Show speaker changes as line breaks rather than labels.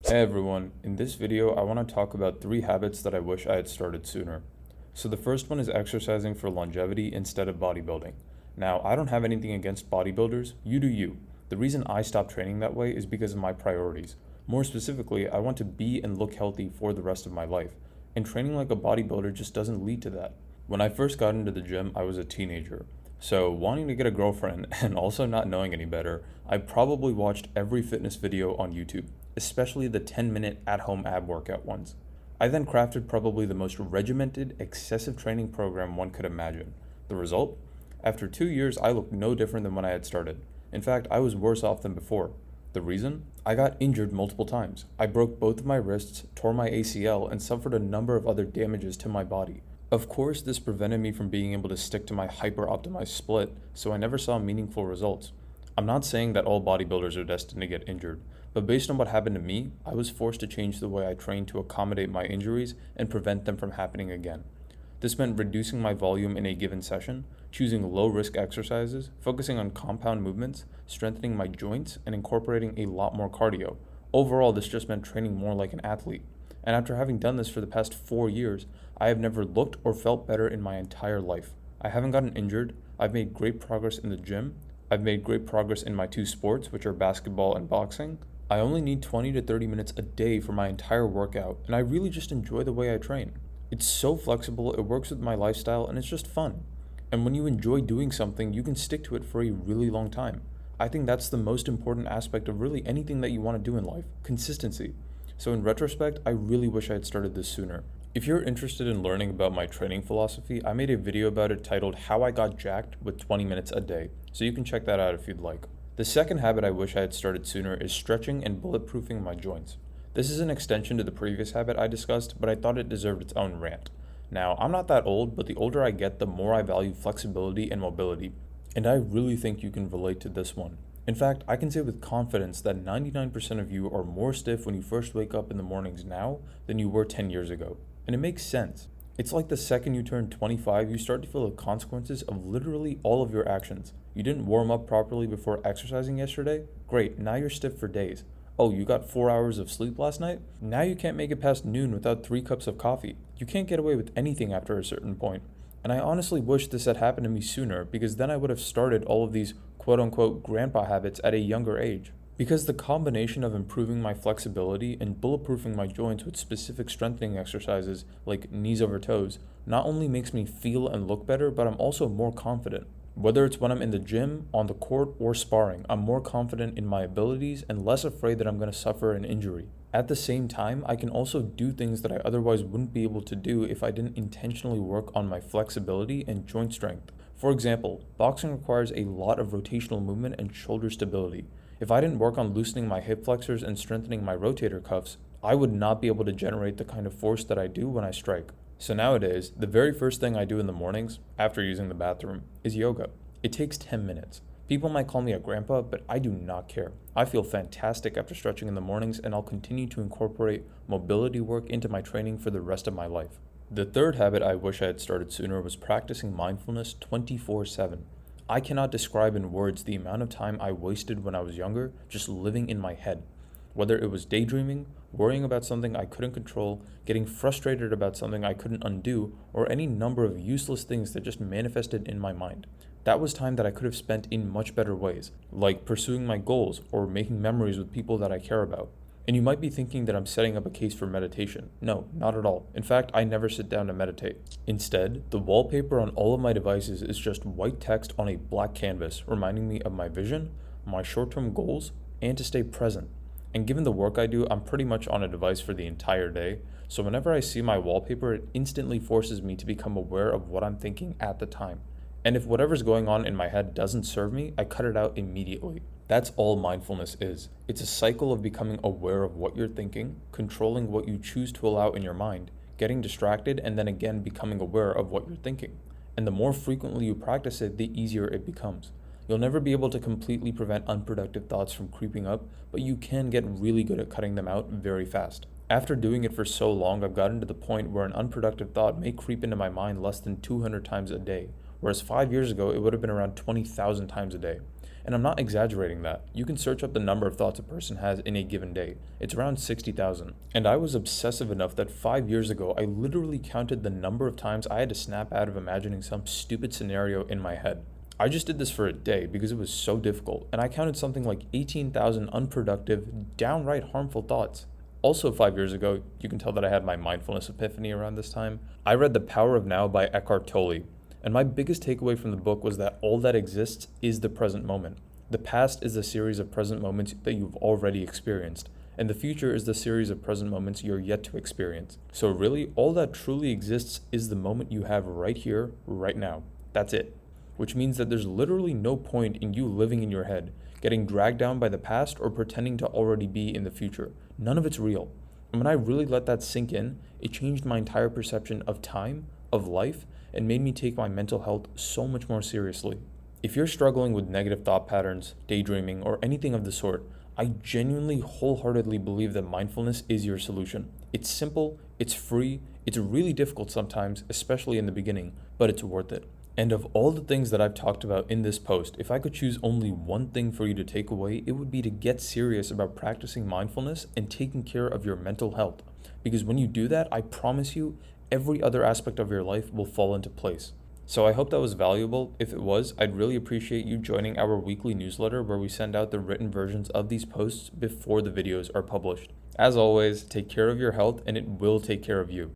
Hey everyone, in this video I want to talk about 3 habits that I wish I had started sooner. So the first one is exercising for longevity instead of bodybuilding. Now, I don't have anything against bodybuilders, you do you. The reason I stopped training that way is because of my priorities. More specifically, I want to be and look healthy for the rest of my life, and training like a bodybuilder just doesn't lead to that. When I first got into the gym, I was a teenager. So, wanting to get a girlfriend and also not knowing any better, I probably watched every fitness video on YouTube, especially the 10-minute at-home ab workout ones. I then crafted probably the most regimented, excessive training program one could imagine. The result? After 2 years, I looked no different than when I had started. In fact, I was worse off than before. The reason? I got injured multiple times. I broke both of my wrists, tore my ACL, and suffered a number of other damages to my body. Of course, this prevented me from being able to stick to my hyper-optimized split, so I never saw meaningful results. I'm not saying that all bodybuilders are destined to get injured, but based on what happened to me, I was forced to change the way I trained to accommodate my injuries and prevent them from happening again. This meant reducing my volume in a given session, choosing low-risk exercises, focusing on compound movements, strengthening my joints, and incorporating a lot more cardio. Overall, this just meant training more like an athlete. And after having done this for the past 4 years, I have never looked or felt better in my entire life. I haven't gotten injured, I've made great progress in the gym, I've made great progress in my 2 sports, which are basketball and boxing. I only need 20 to 30 minutes a day for my entire workout, and I really just enjoy the way I train. It's so flexible, it works with my lifestyle, and it's just fun. And when you enjoy doing something, you can stick to it for a really long time. I think that's the most important aspect of really anything that you want to do in life, consistency. So in retrospect, I really wish I had started this sooner. If you're interested in learning about my training philosophy, I made a video about it titled How I Got Jacked with 20 Minutes a Day, so you can check that out if you'd like. The second habit I wish I had started sooner is stretching and bulletproofing my joints. This is an extension to the previous habit I discussed, but I thought it deserved its own rant. Now, I'm not that old, but the older I get, the more I value flexibility and mobility, and I really think you can relate to this one. In fact, I can say with confidence that 99% of you are more stiff when you first wake up in the mornings now than you were 10 years ago. And it makes sense. It's like the second you turn 25, you start to feel the consequences of literally all of your actions. You didn't warm up properly before exercising yesterday? Great, now you're stiff for days. Oh, you got 4 hours of sleep last night? Now you can't make it past noon without 3 cups of coffee. You can't get away with anything after a certain point. And I honestly wish this had happened to me sooner, because then I would have started all of these quote-unquote grandpa habits at a younger age. Because the combination of improving my flexibility and bulletproofing my joints with specific strengthening exercises like knees over toes not only makes me feel and look better, but I'm also more confident. Whether it's when I'm in the gym, on the court, or sparring, I'm more confident in my abilities and less afraid that I'm going to suffer an injury. At the same time, I can also do things that I otherwise wouldn't be able to do if I didn't intentionally work on my flexibility and joint strength. For example, boxing requires a lot of rotational movement and shoulder stability. If I didn't work on loosening my hip flexors and strengthening my rotator cuffs, I would not be able to generate the kind of force that I do when I strike. So nowadays, the very first thing I do in the mornings, after using the bathroom, is yoga. It takes 10 minutes. People might call me a grandpa, but I do not care. I feel fantastic after stretching in the mornings, and I'll continue to incorporate mobility work into my training for the rest of my life. The third habit I wish I had started sooner was practicing mindfulness 24/7. I cannot describe in words the amount of time I wasted when I was younger just living in my head. Whether it was daydreaming, worrying about something I couldn't control, getting frustrated about something I couldn't undo, or any number of useless things that just manifested in my mind. That was time that I could have spent in much better ways, like pursuing my goals or making memories with people that I care about. And you might be thinking that I'm setting up a case for meditation. No, not at all. In fact, I never sit down to meditate. Instead, the wallpaper on all of my devices is just white text on a black canvas, reminding me of my vision, my short-term goals, and to stay present. And given the work I do, I'm pretty much on a device for the entire day, so whenever I see my wallpaper, it instantly forces me to become aware of what I'm thinking at the time. And if whatever's going on in my head doesn't serve me, I cut it out immediately. That's all mindfulness is. It's a cycle of becoming aware of what you're thinking, controlling what you choose to allow in your mind, getting distracted, and then again becoming aware of what you're thinking. And the more frequently you practice it, the easier it becomes. You'll never be able to completely prevent unproductive thoughts from creeping up, but you can get really good at cutting them out very fast. After doing it for so long, I've gotten to the point where an unproductive thought may creep into my mind less than 200 times a day, whereas 5 years ago, it would have been around 20,000 times a day. And I'm not exaggerating that. You can search up the number of thoughts a person has in a given day. It's around 60,000. And I was obsessive enough that 5 years ago, I literally counted the number of times I had to snap out of imagining some stupid scenario in my head. I just did this for a day because it was so difficult, and I counted something like 18,000 unproductive, downright harmful thoughts. Also, 5 years ago, you can tell that I had my mindfulness epiphany around this time. I read The Power of Now by Eckhart Tolle, and my biggest takeaway from the book was that all that exists is the present moment. The past is a series of present moments that you've already experienced, and the future is the series of present moments you're yet to experience. So really, all that truly exists is the moment you have right here, right now. That's it. Which means that there's literally no point in you living in your head, getting dragged down by the past, or pretending to already be in the future. None of it's real. And when I really let that sink in, it changed my entire perception of time, of life, and made me take my mental health so much more seriously. If you're struggling with negative thought patterns, daydreaming, or anything of the sort, I genuinely wholeheartedly believe that mindfulness is your solution. It's simple, it's free, it's really difficult sometimes, especially in the beginning, but it's worth it. And of all the things that I've talked about in this post, if I could choose only one thing for you to take away, it would be to get serious about practicing mindfulness and taking care of your mental health. Because when you do that, I promise you, every other aspect of your life will fall into place. So I hope that was valuable. If it was, I'd really appreciate you joining our weekly newsletter where we send out the written versions of these posts before the videos are published. As always, take care of your health and it will take care of you.